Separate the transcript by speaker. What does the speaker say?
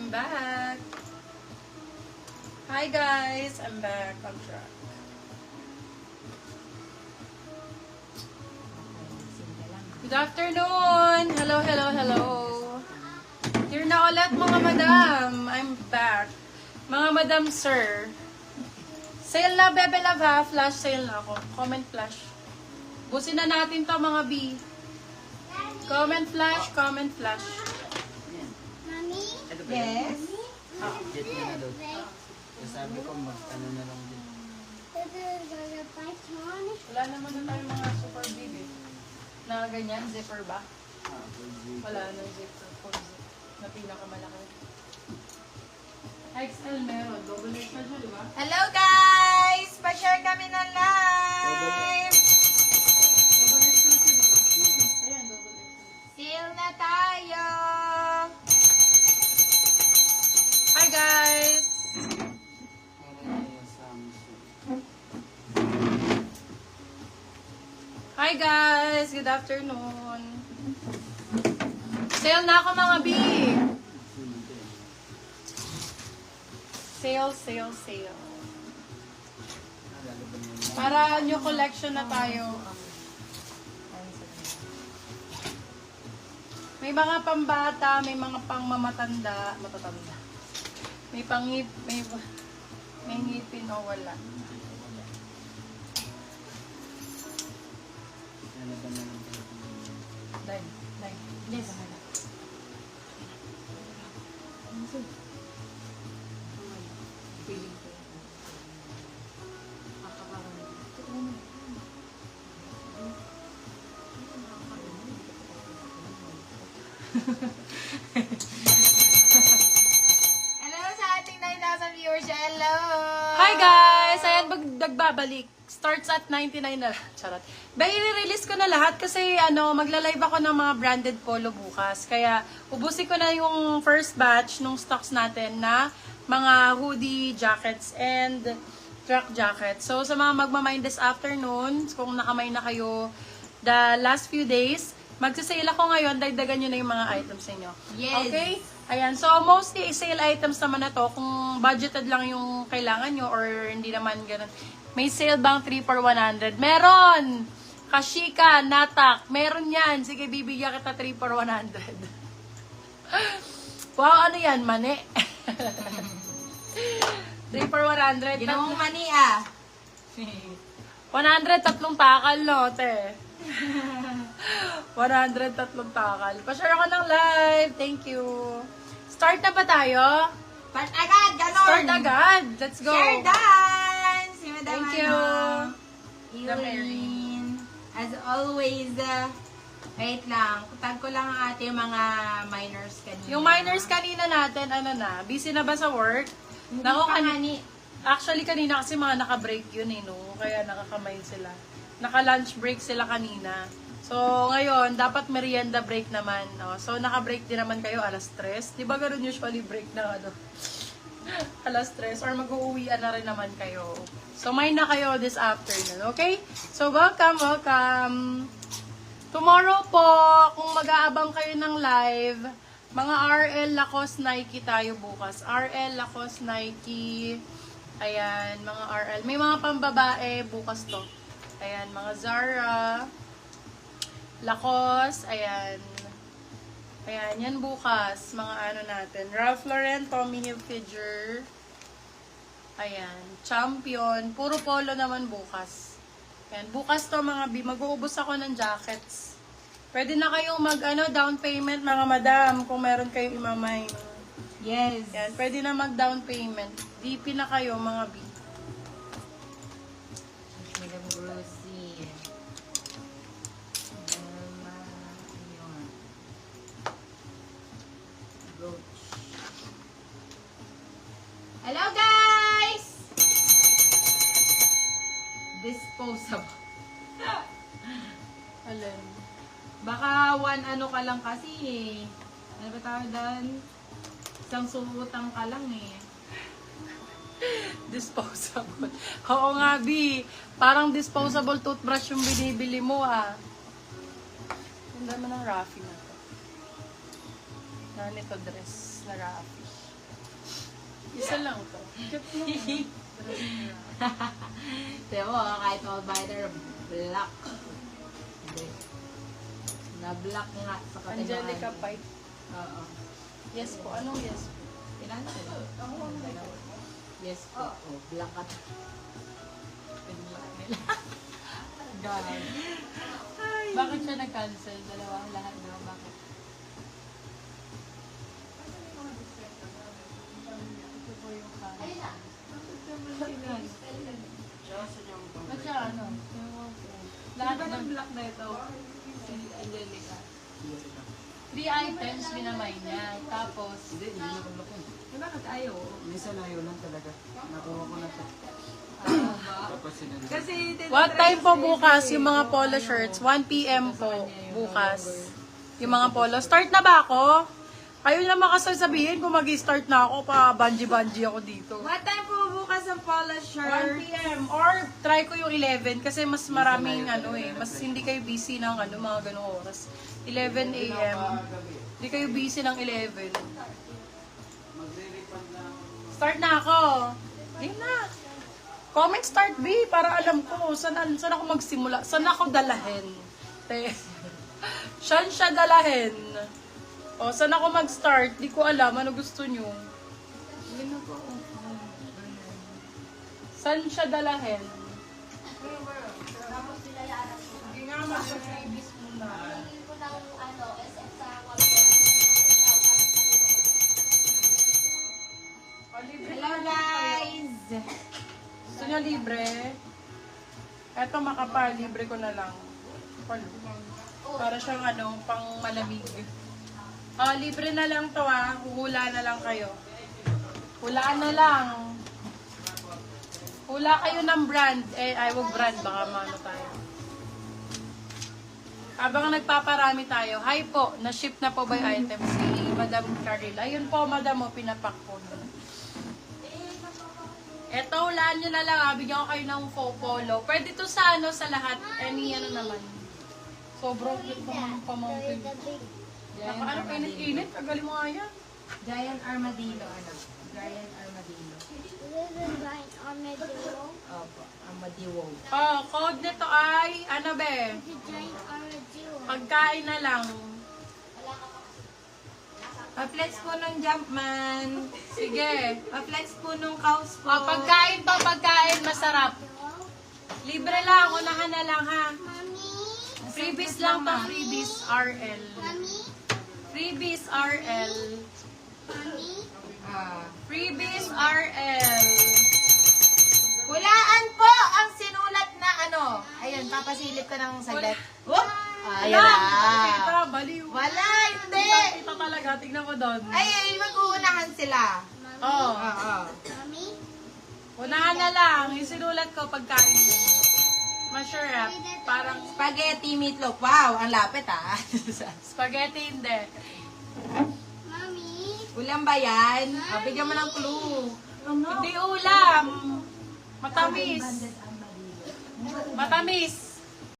Speaker 1: I'm back. Hi guys, I'm back on track. Good afternoon! Hello, hello, hello. Here na ulit mga madam. I'm back. Mga madam sir. Sale na, Bebe Love ha. Flash sale na ako. Comment flash. Busin na natin to mga B. Comment flash, comment flash.
Speaker 2: Yes?
Speaker 3: Jet na na daw. Sabi ko ano na lang din.
Speaker 1: Wala naman na tayo mga super big eh. Na ganyan, zipper ba? Wala na zipper, full zip. Na pinakamalaki. XL meron. Double XL siya, di ba?
Speaker 2: Hello guys! Pa-share kami ng live!
Speaker 1: Double XL siya, di ba? Ayan, double XL.
Speaker 2: Sale na tayo!
Speaker 1: Hi guys! Hi guys! Good afternoon! Sale na ako mga B! Sale, sale, sale. Para new collection na tayo. May mga pambata, may mga pang matatanda. May pangip, may ngipin o wala. Dahil. Yes.
Speaker 2: Hello sa ating 9,000 viewers. Hello!
Speaker 1: Hi guys! Ayan, nagbabalik. Starts at 99 na lang. Charot. I-release ko na lahat kasi magla-live ako ng mga branded polo bukas. Kaya ubusin ko na yung first batch nung stocks natin na mga hoodie, jackets, and truck jackets. So sa mga magmamind this afternoon, kung nakamay na kayo the last few days, magsisale ako ngayon, dagdagan nyo na yung mga items ninyo.
Speaker 2: Yes.
Speaker 1: Okay? Ayan. So, mostly sale items naman na to. Kung budgeted lang yung kailangan nyo or hindi naman ganun. May sale bang 3 for 100? Meron! Kashika, Natak, meron yan. Sige, bibigyan kita 3 for 100. Wow, ano yan? Mani? 3 for 100.
Speaker 2: Ginawang mani ah.
Speaker 1: 100, tatlong takal, no, te. 100, tatlong takal. Pa-share ako ng live. Thank you. Start na ba tayo?
Speaker 2: Start agad! Ganon!
Speaker 1: Start agad. Let's go.
Speaker 2: Share done! Si Madam
Speaker 1: Thank you.
Speaker 2: Eileen. As always, wait lang. Tag ko lang ang ating mga minors kanina.
Speaker 1: Yung minors kanina natin, ano na, busy na ba sa work?
Speaker 2: Hindi
Speaker 1: Nako,
Speaker 2: pa nga ni.
Speaker 1: Actually, kanina kasi mga naka-break yun eh, no? Kaya nakakamay sila. Naka-lunch break sila kanina. So, ngayon, dapat merienda break naman. No? So, naka-break din naman kayo alas 3. Di ba ganun usually break na alas 3? Or mag-uuwian na rin naman kayo. So, may na kayo this afternoon. Okay? So, welcome, welcome. Tomorrow po, kung mag-aabang kayo ng live, mga RL Lacoste Nike tayo bukas. RL Lacoste Nike. Ayan, mga RL. May mga pambabae bukas to. Ayan, mga Zara, Lacoste, ayan. Ayan, yan bukas. Mga ano natin. Ralph Lauren, Tommy Hilfiger. Ayan, Champion. Puro polo naman bukas. Ayan, bukas to mga mag-uubos ako ng jackets. Pwede na kayong down payment mga madam kung meron kayong imamay.
Speaker 2: Yes.
Speaker 1: Ayan, pwede na mag-down payment. DP na kayo mga B.
Speaker 2: Madam Rosie. Hello guys! Disposable.
Speaker 1: Alin?
Speaker 2: Baka one ano ka lang kasi eh. Ano ba tawag doon? Isang suotang ka lang eh.
Speaker 1: Disposable. Oo nga, B. Parang disposable toothbrush yung binibili mo, ah. Ang dami ng Raffy na to. Na nito dress na Raffy. Isa lang to.
Speaker 2: Tiyo mo, kahit all biter, black. Hindi. Na-black nga sa katibahan.
Speaker 1: Angelica Pike.
Speaker 2: Oo.
Speaker 1: Yes po. Anong yes po?
Speaker 2: Pinansel. Yes po. Oh, black at. Pinlock nila. God.
Speaker 1: Bakit siya nag-cancel? Dalawang lahat na. Bakit? Ito po yung cancel. Ba't siya ano? Lahat
Speaker 2: Lahat
Speaker 1: ng
Speaker 2: ng black na ito.
Speaker 1: si Angelica. 3 items binamay niya. Tapos,
Speaker 3: Hindi, hindi na kung laki.
Speaker 2: Eh, bakit ayaw?
Speaker 3: Minsan ayaw lang talaga. Nakuha ko na to. Tapos sinunod.
Speaker 2: Kasi,
Speaker 1: what time po bukas yung mga polo shirts? 1 p.m. po bukas. Yung mga polo. Start na ba ako? Kayo na makasasabihin kung mag-start na ako pa bungee-bungee ako dito.
Speaker 2: What time po bukas ang polo
Speaker 1: 1
Speaker 2: shirt?
Speaker 1: p.m. Or try ko yung 11 kasi mas maraming ano mas hindi kayo busy ng mga ganung oras. 11 a.m. Hindi kayo busy ng 11. Start na ako. Hindi na. Comment start B para alam ko saan ako magsimula. Saan ako dalahin. Saan siya dalahin? O, saan ako mag-start? Di ko alam. Ano gusto nyo? Saan siya dalahin? Sige nga, mag-freebies muna. O, libre
Speaker 2: Hello
Speaker 1: lang
Speaker 2: guys!
Speaker 1: Gusto nyo libre? Eto makapal, libre ko na lang. Para siyang pang malamig. Libre na lang to Huhula na lang kayo. Hulaan na lang. Hula kayo ng brand. Wag brand, baka maano tayo. Habang nagpaparami tayo, hi po, na-ship na po ba yung item si Madam Caril? Ayun po, Madam, pinapak po. Eto, hulaan nyo na lang bigyan ko kayo ng faux polo. Pwede to sa sa lahat. Any naman. Sobrang cute naman pamangkin. Ano, init-init? Kagaling mo nga yan.
Speaker 2: Giant armadillo, anak. Giant armadillo. Opo, armadillo.
Speaker 1: Code nito ay, be? Pagkain na lang.
Speaker 2: Pa-flex po nung Jumpman.
Speaker 1: Sige.
Speaker 2: Pa-flex po nung Cows po.
Speaker 1: Pagkain to, pagkain, masarap. Libre lang, unahan na lang ha. Freebies lang to, freebies RL. Freebies RL. Freebies RL.
Speaker 2: Hulaan po ang sinulat na Ayun, papasilip ka ng saglit. Whoop! Ayan na.
Speaker 1: Kita, baliw.
Speaker 2: Wala, hindi.
Speaker 1: Kita talaga, tignan mo doon.
Speaker 2: Ay, mag-uunahan sila.
Speaker 1: Oo.
Speaker 2: Oo.
Speaker 1: Unahan na lang, yung sinulat ko pagkain mo. Masarap. Parang
Speaker 2: Spaghetti meatloaf. Wow, ang lapit
Speaker 1: spaghetti hindi.
Speaker 2: Ulam ba yan? Bigyan mo ng clue.
Speaker 1: Hindi ulam. Matamis. Matamis.